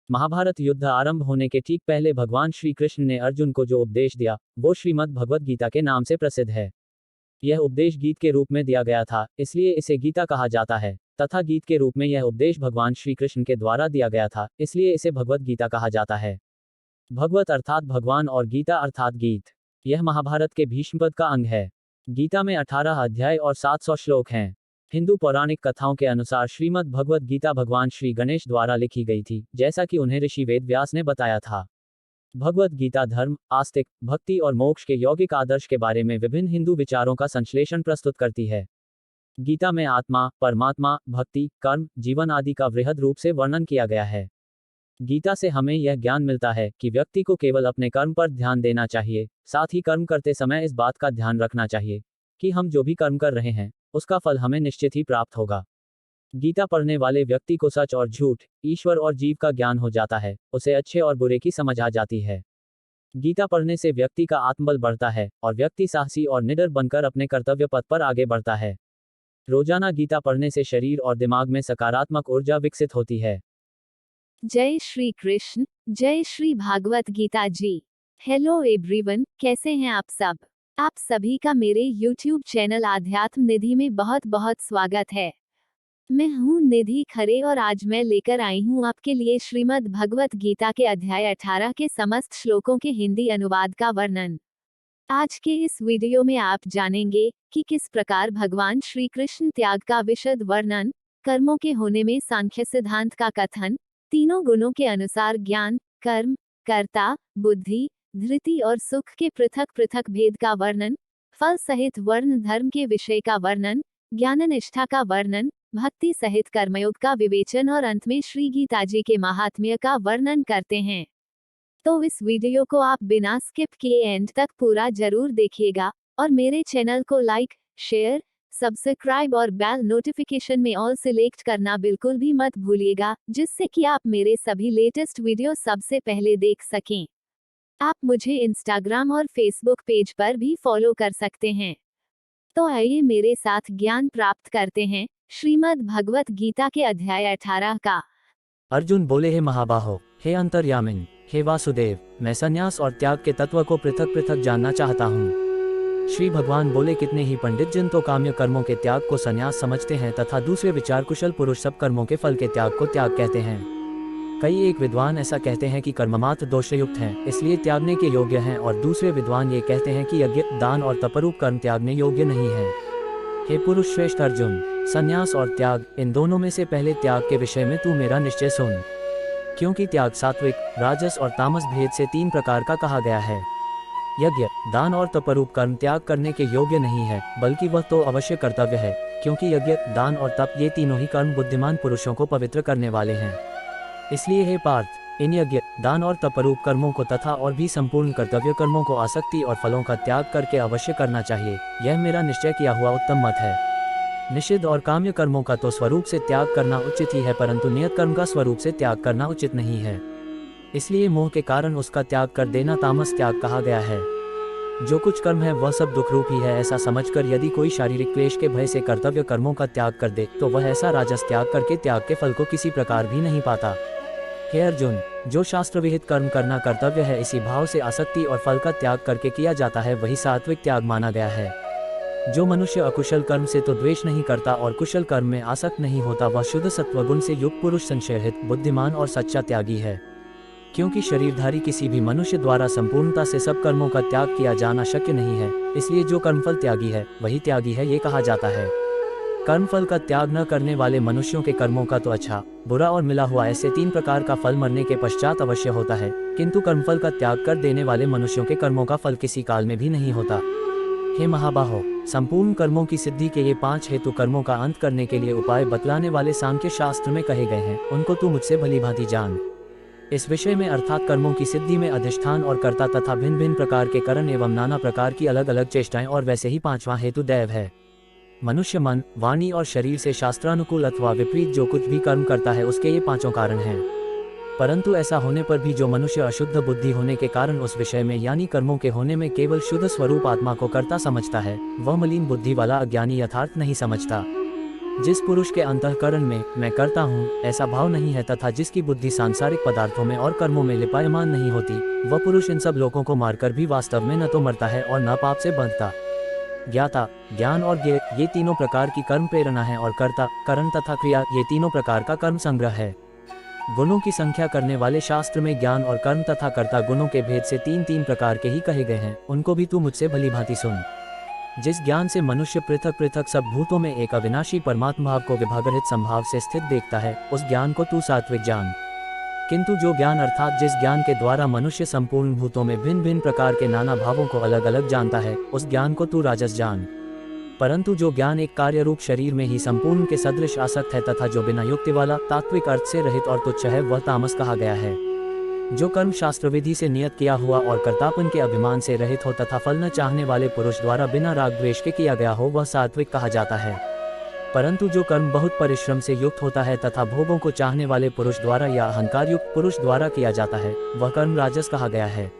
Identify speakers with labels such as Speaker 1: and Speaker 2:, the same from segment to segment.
Speaker 1: महाभारत युद्ध आरंभ होने के ठीक पहले भगवान श्री कृष्ण ने अर्जुन को जो उपदेश दिया वो श्रीमद् भगवत गीता के नाम से प्रसिद्ध है। यह उपदेश गीत के रूप में दिया गया था, इसलिए इसे गीता कहा जाता है, तथा गीत के रूप में यह उपदेश भगवान श्री कृष्ण के द्वारा दिया गया था, इसलिए इसे भगवत गीता कहा जाता है। भगवत अर्थात भगवान और गीता अर्थात गीत। यह महाभारत के भीष्मपद का अंग है। गीता में 18 अध्याय और 700 श्लोक हैं। हिंदू पौराणिक कथाओं के अनुसार श्रीमद् भगवत गीता भगवान श्री गणेश द्वारा लिखी गई थी, जैसा कि उन्हें ऋषि वेद व्यास ने बताया था। भगवत गीता धर्म, आस्तिक, भक्ति और मोक्ष के यौगिक आदर्श के बारे में विभिन्न हिंदू विचारों का संश्लेषण प्रस्तुत करती है। गीता में आत्मा, परमात्मा, भक्ति, कर्म, जीवन आदि का वृहद रूप से वर्णन किया गया है। गीता से हमें यह ज्ञान मिलता है कि व्यक्ति को केवल अपने कर्म पर ध्यान देना चाहिए, साथ ही कर्म करते समय इस बात का ध्यान रखना चाहिए कि हम जो भी कर्म कर रहे हैं उसका फल हमें निश्चित ही प्राप्त होगा। गीता पढ़ने वाले व्यक्ति को सच और झूठ, ईश्वर और जीव का ज्ञान हो जाता है, उसे अच्छे और बुरे की समझ आ जाती है। गीता पढ़ने से व्यक्ति का आत्मबल बढ़ता है और व्यक्ति साहसी और निडर बनकर अपने कर्तव्य पथ पर आगे बढ़ता है। रोजाना गीता पढ़ने से शरीर और दिमाग में सकारात्मक ऊर्जा विकसित होती है।
Speaker 2: जय श्री कृष्ण, जय श्री भागवत गीता जी। हेलो एवरीवन, कैसे हैं आप सब? आप सभी का मेरे YouTube चैनल आध्यात्म निधि में बहुत बहुत स्वागत है। मैं हूं निधि खरे और आज मैं लेकर आई हूं आपके लिए श्रीमद् भगवत गीता के अध्याय 18 के समस्त श्लोकों के हिंदी अनुवाद का वर्णन। आज के इस वीडियो में आप जानेंगे कि किस प्रकार भगवान श्री कृष्ण त्याग का विशद वर्णन, कर्मों के होने में सांख्य सिद्धांत का कथन, तीनों गुणों के अनुसार ज्ञान, कर्म, कर्ता, बुद्धि, धृति और सुख के पृथक पृथक भेद का वर्णन, फल सहित वर्ण धर्म के विषय का वर्णन, ज्ञान निष्ठा का वर्णन, भक्ति सहित कर्मयोग का विवेचन और अंत में श्री गीता जी के महात्म्य का वर्णन करते हैं। तो इस वीडियो को आप बिना स्किप किए एंड तक पूरा जरूर देखिएगा और मेरे चैनल को लाइक, शेयर, सब्सक्राइब और बेल नोटिफिकेशन में ऑल सिलेक्ट करना बिल्कुल भी मत भूलिएगा, जिससे कि आप मेरे सभी लेटेस्ट वीडियो सबसे पहले देख सकें। आप मुझे इंस्टाग्राम और फेसबुक पेज पर भी फॉलो कर सकते हैं। तो आइए मेरे साथ ज्ञान प्राप्त करते हैं श्रीमद् भगवत गीता के अध्याय 18 का।
Speaker 1: अर्जुन बोले, हे महाबाहो, हे अंतर्यामिन, हे वासुदेव, मैं संन्यास और त्याग के तत्व को पृथक पृथक जानना चाहता हूँ। श्री भगवान बोले, कितने ही पंडित जन तो काम्य कर्मों के त्याग को संन्यास समझते हैं तथा दूसरे विचार कुशल पुरुष सब कर्मों के फल के त्याग को त्याग कहते हैं। कई एक विद्वान ऐसा कहते हैं कि कर्ममात्र दोषयुक्त हैं, इसलिए त्यागने के योग्य हैं, और दूसरे विद्वान ये कहते हैं कि यज्ञ, दान और तपरूप कर्म त्यागने योग्य नहीं है। हे पुरुष श्रेष्ठ अर्जुन, संन्यास और त्याग, इन दोनों में से पहले त्याग के विषय में तू मेरा निश्चय सुन, क्योंकि त्याग सात्विक, राजस और तामस भेद से 3 प्रकार का कहा गया है। यज्ञ, दान और तपरूप कर्म त्याग करने के योग्य नहीं है, बल्कि वह तो अवश्य कर्तव्य है, क्योंकि यज्ञ, दान और तप ये तीनों ही कर्म बुद्धिमान पुरुषों को पवित्र करने वाले हैं। इसलिए हे पार्थ, इन यज्ञ, दान और तपरूप कर्मों को तथा और भी संपूर्ण कर्तव्य कर्मों को आसक्ति और फलों का त्याग करके अवश्य करना चाहिए। यह मेरा निश्चय किया हुआ उत्तम मत है। निषिद्ध और काम्य कर्मों का तो स्वरूप से त्याग करना उचित ही है, परंतु नियत कर्म का स्वरूप से त्याग करना उचित नहीं है। इसलिए मोह के कारण उसका त्याग कर देना तामस त्याग कहा गया है। जो कुछ कर्म है वह सब दुख रूप ही है, ऐसा समझकर यदि कोई शारीरिक क्लेश के भय से कर्तव्य कर्मों का त्याग कर दे तो वह ऐसा राजस त्याग करके त्याग के फल को किसी प्रकार भी नहीं पाता। हे अर्जुन, जो शास्त्र विहित कर्म करना कर्तव्य है, इसी भाव से आसक्ति और फल का त्याग करके किया जाता है, वही सात्विक त्याग माना गया है। जो मनुष्य अकुशल कर्म से तो द्वेष नहीं करता और कुशल कर्म में आसक्त नहीं होता, वह शुद्ध सत्वगुण से युक्त पुरुष, संशयरहित, बुद्धिमान और सच्चा त्यागी है। क्योंकि शरीरधारी किसी भी मनुष्य द्वारा संपूर्णता से सब कर्मों का त्याग किया जाना शक्य नहीं है, इसलिए जो कर्मफल त्यागी है वही त्यागी है, ये कहा जाता है। कर्मफल का त्याग न करने वाले मनुष्यों के कर्मों का तो अच्छा, बुरा और मिला हुआ ऐसे 3 प्रकार का फल मरने के पश्चात अवश्य होता है, किंतु कर्मफल का त्याग कर देने वाले मनुष्यों के कर्मों का फल किसी काल में भी नहीं होता। हे महाबाहो, संपूर्ण कर्मों की सिद्धि के ये 5 हेतु कर्मों का अंत करने के लिए उपाय बतलाने वाले सांख्य शास्त्र में कहे गए हैं, उनको तू मुझसे भली भांति जान। इस विषय में अर्थात कर्मों की सिद्धि में अधिष्ठान और कर्ता तथा भिन्न भिन्न प्रकार के करण एवं नाना प्रकार की अलग अलग चेष्टाएं, और वैसे ही 5वां हेतु दैव है। मनुष्य मन, वाणी और शरीर से शास्त्रानुकूल अथवा विपरीत जो कुछ भी कर्म करता है उसके ये 5 कारण हैं। परंतु ऐसा होने पर भी जो मनुष्य अशुद्ध बुद्धि होने के कारण उस विषय में यानी कर्मों के होने में केवल शुद्ध स्वरूप आत्मा को कर्ता समझता है, वह मलिन बुद्धि वाला अज्ञानी यथार्थ नहीं समझता। जिस पुरुष के अंतःकरण में मैं करता हूँ ऐसा भाव नहीं है तथा जिसकी बुद्धि सांसारिक पदार्थों में और कर्मों में लिपायमान नहीं होती, वह पुरुष इन सब लोगों को मारकर भी वास्तव में न तो मरता है और न पाप से बंधता। ज्ञाता, ज्ञान और ज्ञेय ये तीनों प्रकार की कर्म प्रेरणा है और कर्ता, करण तथा क्रिया ये तीनों प्रकार का कर्म संग्रह है। गुणों की संख्या करने वाले शास्त्र में ज्ञान और कर्म तथा कर्ता गुणों के भेद से तीन तीन प्रकार के ही कहे गए हैं, उनको भी तू मुझसे भली भांति सुन। जिस ज्ञान से मनुष्य पृथक पृथक सब भूतों में एक अविनाशी परमात्मा भाव को विभागरहित संभाव से स्थित देखता है, उस ज्ञान को तू सात्विक जान। किंतु जो ज्ञान अर्थात जिस ज्ञान के द्वारा मनुष्य संपूर्ण भूतों में भिन्न भिन्न प्रकार के नाना भावों को अलग अलग जानता है, उस ज्ञान को तू राजस जान। परंतु जो ज्ञान एक कार्य रूप शरीर में ही संपूर्ण के सदृश आसक्त है तथा जो बिना युक्ति वाला तात्विक अर्थ से रहित और तुच्छ है, वह तामस कहा गया है। जो कर्म शास्त्र विधि से नियत किया हुआ और कर्तापन के अभिमान से रहित हो तथा फल न चाहने वाले पुरुष द्वारा बिना राग द्वेष के किया गया हो, वह सात्विक कहा जाता है। परंतु जो कर्म बहुत परिश्रम से युक्त होता है तथा भोगों को चाहने वाले पुरुष द्वारा या अहंकार युक्त पुरुष द्वारा किया जाता है, वह कर्म राजस कहा गया है।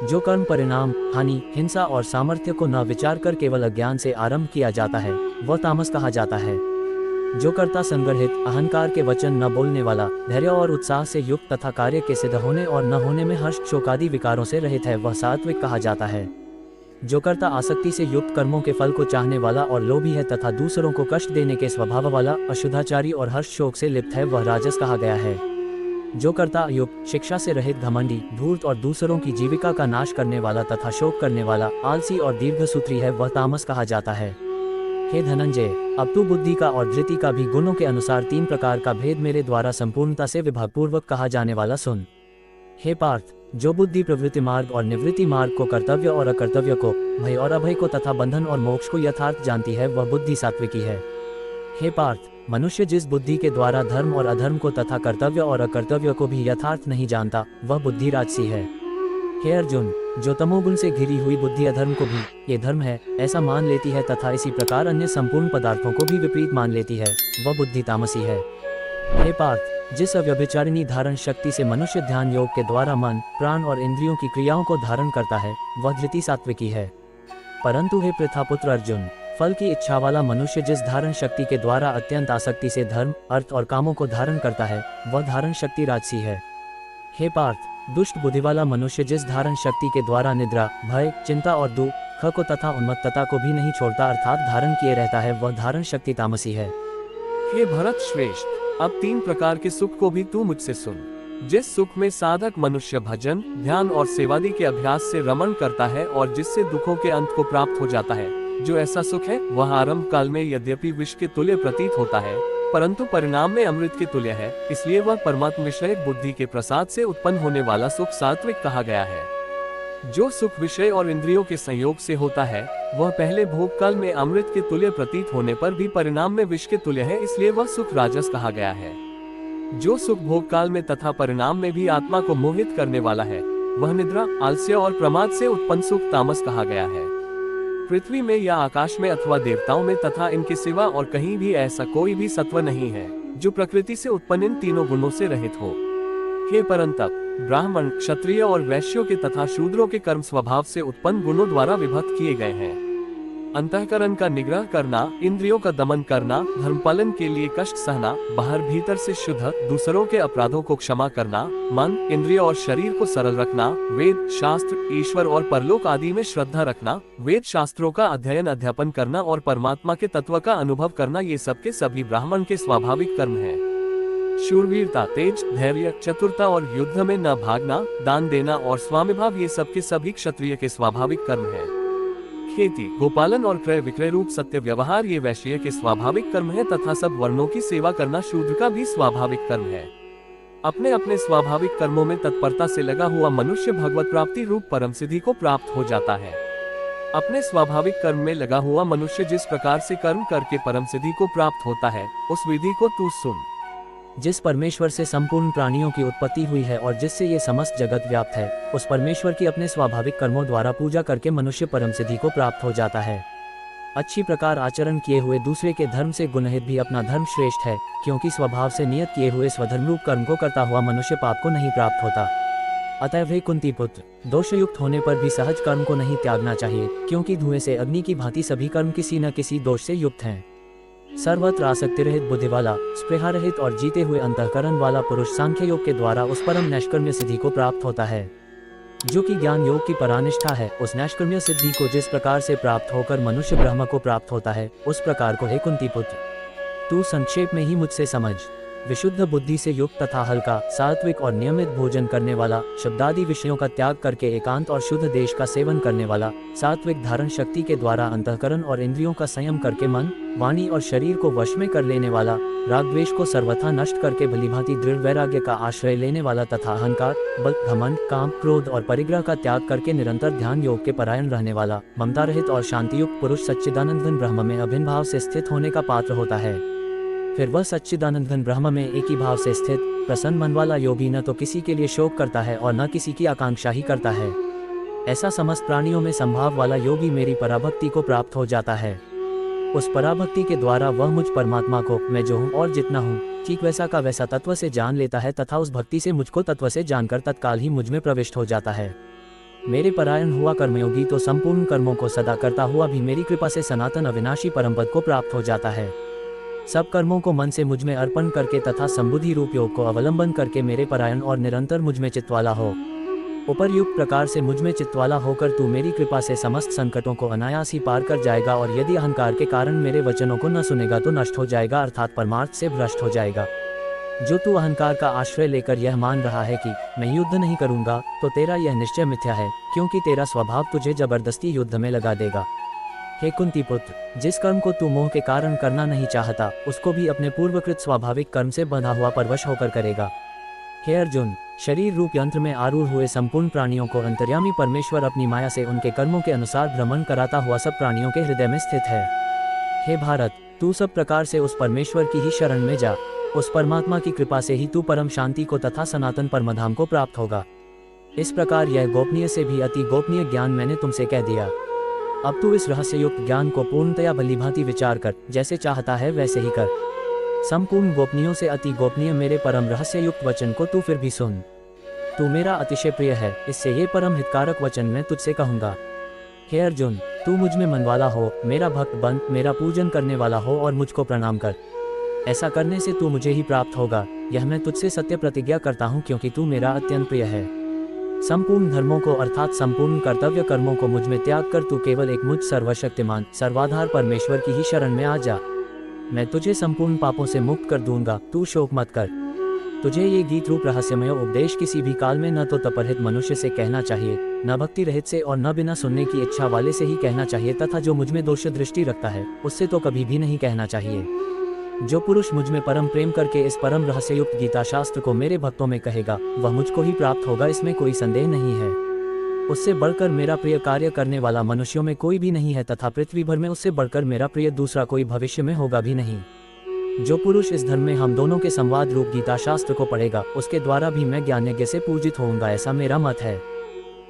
Speaker 1: जो कर्म परिणाम, हानि, हिंसा और सामर्थ्य को न विचार कर केवल अज्ञान से आरंभ किया जाता है, वह तामस कहा जाता है। जो कर्ता संग्रहित, अहंकार के वचन न बोलने वाला, धैर्य और उत्साह से युक्त तथा कार्य के सिद्ध होने और न होने में हर्ष शोकादि विकारों से रहित है, वह सात्विक कहा जाता है। जो कर्ता आसक्ति से युक्त कर्मों के फल को चाहने वाला और लोभी है तथा दूसरों को कष्ट देने के स्वभाव वाला, अशुद्धाचारी और हर्ष शोक से लिप्त है, वह राजस कहा गया है। जो कर्ता अयुक्त, शिक्षा से रहित, घमंडी, धूर्त और दूसरों की जीविका का नाश करने वाला तथा शोक करने वाला, आलसी और दीर्घसूत्री है, वह तामस कहा जाता है। हे धनंजय, अब तू बुद्धि का और धृति का भी गुणों के अनुसार तीन प्रकार का भेद मेरे द्वारा संपूर्णता से विभागपूर्वक कहा जाने वाला सुन। हे पार्थ, जो बुद्धि प्रवृत्ति मार्ग और निवृत्ति मार्ग को, कर्तव्य और अकर्तव्य को, भय और अभय को तथा बंधन और मोक्ष को यथार्थ जानती है, वह बुद्धि सात्विकी है। हे पार्थ, मनुष्य जिस बुद्धि के द्वारा धर्म और अधर्म को तथा कर्तव्य और अकर्तव्य को भी यथार्थ नहीं जानता, वह बुद्धि राजसी है। हे अर्जुन, जो तमोगुण से घिरी हुई बुद्धि अधर्म को भी ये धर्म है ऐसा मान लेती है तथा इसी प्रकार अन्य संपूर्ण पदार्थों को भी विपरीत मान लेती है, वह बुद्धि तामसी है। हे पार्थ, जिस अव्यभिचारिणी धारण शक्ति से मनुष्य ध्यान योग के द्वारा मन, प्राण और इंद्रियों की क्रियाओं को धारण करता है, वह धृति सात्विकी है। परंतु हे पृथापुत्र अर्जुन, फल की इच्छा वाला मनुष्य जिस धारण शक्ति के द्वारा अत्यंत आसक्ति से धर्म, अर्थ और कामों को धारण करता है, वह धारण शक्ति राजसी है। हे पार्थ, दुष्ट बुद्धि वाला मनुष्य जिस धारण शक्ति के द्वारा निद्रा, भय, चिंता और दुख को तथा उन्मत्तता को भी नहीं छोड़ता अर्थात धारण किए रहता है, वह धारण शक्ति तामसी है।
Speaker 3: हे भरत श्रेष्ठ, अब तीन प्रकार के सुख को भी तू मुझसे सुन। जिस सुख में साधक मनुष्य भजन, ध्यान और सेवादि के अभ्यास से रमण करता है और जिससे दुखों के अंत को प्राप्त हो जाता है, जो ऐसा सुख है वह आरंभ काल में यद्यपि विष के तुल्य प्रतीत होता है, परंतु परिणाम में अमृत के तुल्य है, इसलिए वह परमात्म विषय बुद्धि के प्रसाद से उत्पन्न होने वाला सुख सात्विक कहा गया है। जो सुख विषय और इंद्रियों के संयोग से होता है, वह पहले भोग काल में अमृत के तुल्य प्रतीत होने पर भी परिणाम में विष के तुल्य है, इसलिए वह सुख राजस कहा गया है। जो सुख भोग काल में तथा परिणाम में भी आत्मा को मोहित करने वाला है, वह निद्रा, आलस्य और प्रमाद से उत्पन्न सुख तामस कहा गया है। पृथ्वी में या आकाश में अथवा देवताओं में तथा इनके सिवा और कहीं भी ऐसा कोई भी सत्व नहीं है जो प्रकृति से उत्पन्न इन तीनों गुणों से रहित हो। हे परंतप, ब्राह्मण, क्षत्रिय और वैश्यों के तथा शूद्रों के कर्म स्वभाव से उत्पन्न गुणों द्वारा विभक्त किए गए हैं। अंतःकरण का निग्रह करना, इंद्रियों का दमन करना, धर्म पालन के लिए कष्ट सहना, बाहर भीतर से शुद्ध, दूसरों के अपराधों को क्षमा करना, मन, इंद्रिय और शरीर को सरल रखना, वेद, शास्त्र, ईश्वर और परलोक आदि में श्रद्धा रखना, वेद शास्त्रों का अध्ययन अध्यापन करना और परमात्मा के तत्व का अनुभव करना, ये सब के सभी ब्राह्मण के स्वाभाविक कर्म हैं। शूरवीरता, तेज, धैर्य, चतुरता और युद्ध में न भागना, दान देना और स्वामिभाव, ये सब के सभी क्षत्रिय के स्वाभाविक कर्म हैं। खेती, गोपालन और क्रय विक्रय रूप सत्य व्यवहार ये वैश्य के स्वाभाविक कर्म है तथा सब वर्णों की सेवा करना शूद्र का भी स्वाभाविक कर्म है। अपने अपने स्वाभाविक कर्मों में तत्परता से लगा हुआ मनुष्य भगवत प्राप्ति रूप परम सिद्धि को प्राप्त हो जाता है। अपने स्वाभाविक कर्म में लगा हुआ मनुष्य जिस प्रकार से कर्म करके परम सिद्धि को प्राप्त होता है, उस विधि को तू सुन।
Speaker 1: जिस परमेश्वर से संपूर्ण प्राणियों की उत्पत्ति हुई है और जिससे ये समस्त जगत व्याप्त है, उस परमेश्वर की अपने स्वाभाविक कर्मों द्वारा पूजा करके मनुष्य परम सिद्धि को प्राप्त हो जाता है। अच्छी प्रकार आचरण किए हुए दूसरे के धर्म से गुणहित भी अपना धर्म श्रेष्ठ है, क्योंकि स्वभाव से नियत किए हुए स्वधर्म रूप कर्म को करता हुआ मनुष्य पाप को नहीं प्राप्त होता। अतः हे कुंती पुत्र, दोषयुक्त होने पर भी सहज कर्म को नहीं त्यागना चाहिए, क्योंकि धुएं से अग्नि की भांति सभी कर्म किसी न किसी दोष से युक्त हैं। सर्वत्र आसक्ति रहित बुद्धि वाला, स्पृहा रहित और जीते हुए अंतःकरण वाला पुरुष सांख्य योग के द्वारा उस परम नैष्कर्म्य सिद्धि को प्राप्त होता है जो कि ज्ञान योग की परानिष्ठा है। उस नैष्कर्म्य सिद्धि को जिस प्रकार से प्राप्त होकर मनुष्य ब्रह्म को प्राप्त होता है, उस प्रकार को हे कुंती पुत्र तू संक्षेप में ही मुझसे समझ। विशुद्ध बुद्धि से युक्त तथा हल्का, सात्विक और नियमित भोजन करने वाला, शब्दादि विषयों का त्याग करके एकांत और शुद्ध देश का सेवन करने वाला, सात्विक धारण शक्ति के द्वारा अंतःकरण और इंद्रियों का संयम करके मन, वाणी और शरीर को वश में कर लेने वाला, राग द्वेष को सर्वथा नष्ट करके भलीभांति दृढ़ वैराग्य का आश्रय लेने वाला तथा अहंकार, बल, घमंड, काम, क्रोध और परिग्रह का त्याग करके निरंतर ध्यान योग के परायण रहने वाला, ममता रहित और शांतियुक्त पुरुष सच्चिदानंद घन ब्रह्म में अभिन्न भाव से स्थित होने का पात्र होता है। फिर वह सच्चिदानंद घन ब्रह्म में एक ही भाव से स्थित प्रसन्न मन वाला योगी न तो किसी के लिए शोक करता है और न किसी की आकांक्षा ही करता है। ऐसा समस्त प्राणियों में संभाव वाला योगी मेरी पराभक्ति को प्राप्त हो जाता है। उस पराभक्ति के द्वारा वह मुझ परमात्मा को, मैं जो हूँ और जितना हूँ, ठीक वैसा का वैसा तत्व से जान लेता है तथा उस भक्ति से मुझको तत्व से जानकर तत्काल ही मुझ में प्रविष्ट हो जाता है। मेरे परायण हुआ कर्मयोगी तो संपूर्ण कर्मों को सदा करता हुआ भी मेरी कृपा से सनातन अविनाशी परम पद को प्राप्त हो जाता है। सब कर्मों को मन से मुझ में अर्पण करके तथा संबुद्धि रूप योग को अवलंबन करके मेरे परायण और निरंतर मुझ में चित्तवाला हो। उपर्युक्त प्रकार से मुझ में चित्तवाला होकर तू मेरी कृपा से समस्त संकटों को अनायास ही पार कर जाएगा और यदि अहंकार के कारण मेरे वचनों को न सुनेगा तो नष्ट हो जाएगा, अर्थात परमार्थ से भ्रष्ट हो जाएगा। जो तू अहंकार का आश्रय लेकर यह मान रहा है कि मैं युद्ध नहीं करूंगा, तो तेरा यह निश्चय मिथ्या है, क्योंकि तेरा स्वभाव तुझे जबरदस्ती युद्ध में लगा देगा। हे कुंती पुत्र, जिस कर्म को तू मोह के कारण करना नहीं चाहता, उसको भी अपने पूर्वकृत स्वाभाविक कर्म से बंधा हुआ परवश होकर करेगा। हे अर्जुन, शरीर रूप यंत्र में आरूढ़ हुए संपूर्ण प्राणियों को अंतर्यामी परमेश्वर अपनी माया से उनके कर्मों के अनुसार भ्रमण कराता हुआ सब प्राणियों के हृदय में स्थित है। हे भारत, तू सब प्रकार से उस परमेश्वर की ही शरण में जा। उस परमात्मा की कृपा से ही तू परम शांति को तथा सनातन परमधाम को प्राप्त होगा। इस प्रकार यह गोपनीय से भी अति गोपनीय ज्ञान मैंने तुमसे कह दिया। अब तू इस रहस्ययुक्त ज्ञान को पूर्णतया भलीभांति विचार कर, जैसे चाहता है वैसे ही कर। संपूर्ण गोपनीयों से अति गोपनीय मेरे परम रहस्ययुक्त वचन को तू फिर भी सुन। तू मेरा अतिशय प्रिय है, इससे ये परम हितकारक वचन मैं तुझसे कहूँगा। हे अर्जुन, तू मुझ में मनवाला हो, मेरा भक्त बन, मेरा पूजन करने वाला हो और मुझको प्रणाम कर। ऐसा करने से तू मुझे ही प्राप्त होगा, यह मैं तुझसे सत्य प्रतिज्ञा करता हूँ, क्योंकि तू मेरा अत्यंत प्रिय है। संपूर्ण धर्मों को अर्थात संपूर्ण कर्तव्य कर्मों को मुझ में त्याग कर तू केवल एक मुझ सर्वशक्तिमान सर्वाधार परमेश्वर की ही शरण में आ जा। मैं तुझे संपूर्ण पापों से मुक्त कर दूंगा, तू शोक मत कर। तुझे ये गीत रूप रहस्यमय उपदेश किसी भी काल में न तो तपरहित मनुष्य से कहना चाहिए, न भक्ति रहित से और न बिना सुनने की इच्छा वाले से ही कहना चाहिए, तथा जो मुझ में दोष दृष्टि रखता है उससे तो कभी भी नहीं कहना चाहिए। जो पुरुष मुझ में परम प्रेम करके इस परम रहस्ययुक्त गीता शास्त्र को मेरे भक्तों में कहेगा, वह मुझको ही प्राप्त होगा, इसमें कोई संदेह नहीं है। उससे बढ़कर मेरा प्रिय कार्य करने वाला मनुष्यों में कोई भी नहीं है, तथा पृथ्वी भर में उससे बढ़कर मेरा प्रिय दूसरा कोई भविष्य में होगा भी नहीं। जो पुरुष इस धर्म में हम दोनों के संवाद रूप गीता शास्त्र को पढ़ेगा, उसके द्वारा भी मैं ज्ञानयज्ञ से पूजित होऊंगा, ऐसा मेरा मत है।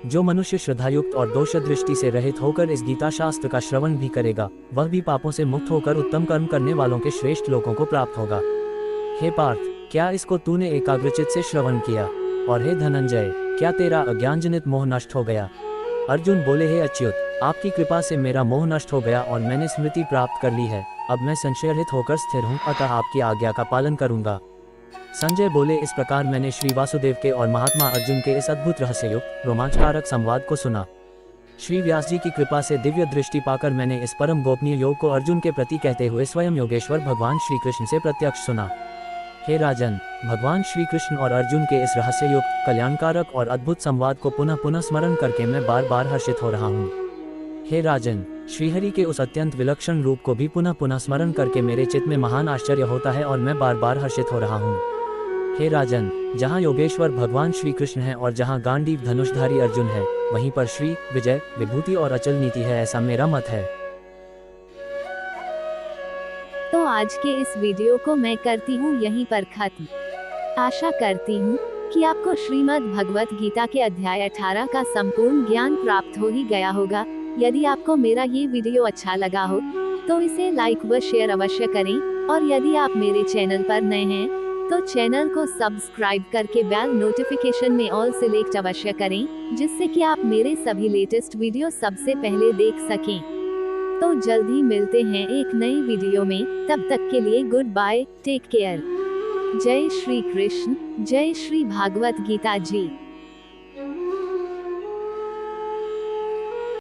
Speaker 1: जो मनुष्य श्रद्धायुक्त और दोष दृष्टि से रहित होकर इस गीता शास्त्र का श्रवण भी करेगा, वह भी पापों से मुक्त होकर उत्तम कर्म करने वालों के श्रेष्ठ लोगों को प्राप्त होगा। हे पार्थ, क्या इसको तूने एकाग्रचित से श्रवण किया? और हे धनंजय, क्या तेरा अज्ञानजनित मोह नष्ट हो गया? अर्जुन बोले, हे अच्युत, आपकी कृपा से मेरा मोह नष्ट हो गया और मैंने स्मृति प्राप्त कर ली है। अब मैं संशयरहित होकर स्थिर हूँ, अतः आपकी आज्ञा का पालन करूंगा। संजय बोले, इस प्रकार मैंने श्री वासुदेव के और महात्मा अर्जुन के इस अद्भुत रहस्ययुक्त रोमांचकारक संवाद को सुना। श्री व्यास जी की कृपा से दिव्य दृष्टि पाकर मैंने इस परम गोपनीय योग को अर्जुन के प्रति कहते हुए स्वयं योगेश्वर भगवान श्री कृष्ण से प्रत्यक्ष सुना। हे राजन, भगवान श्री कृष्ण और अर्जुन के इस रहस्ययुक्त कल्याणकारक और अद्भुत संवाद को पुनः पुनः स्मरण करके मैं बार बार हर्षित हो रहा हूँ। हे राजन, श्रीहरि के उस अत्यंत विलक्षण रूप को भी पुनः पुनः स्मरण करके मेरे चित्त में महान आश्चर्य होता है और मैं बार बार हर्षित हो रहा हूँ। हे राजन, जहाँ योगेश्वर भगवान श्री कृष्ण है और जहाँ गांडीव धनुषधारी अर्जुन है, वहीं पर श्री, विजय, विभूति और अचल नीति है, ऐसा मेरा मत है।
Speaker 2: तो आज के इस वीडियो को मैं करती हूँ यहीं पर खत्म। आशा करती हूँ कि आपको श्रीमद् भगवत गीता के अध्याय 18 का संपूर्ण ज्ञान प्राप्त हो ही गया होगा। यदि आपको मेरा ये वीडियो अच्छा लगा हो तो इसे लाइक व शेयर अवश्य करें, और यदि आप मेरे चैनल पर नए हैं तो चैनल को सब्सक्राइब करके बेल नोटिफिकेशन में ऑल सिलेक्ट अवश्य करें, जिससे कि आप मेरे सभी लेटेस्ट वीडियो सबसे पहले देख सकें। तो जल्द ही मिलते हैं एक नई वीडियो में, तब तक के लिए गुड बाय, टेक केयर। जय श्री कृष्ण, जय श्री भागवत गीता जी।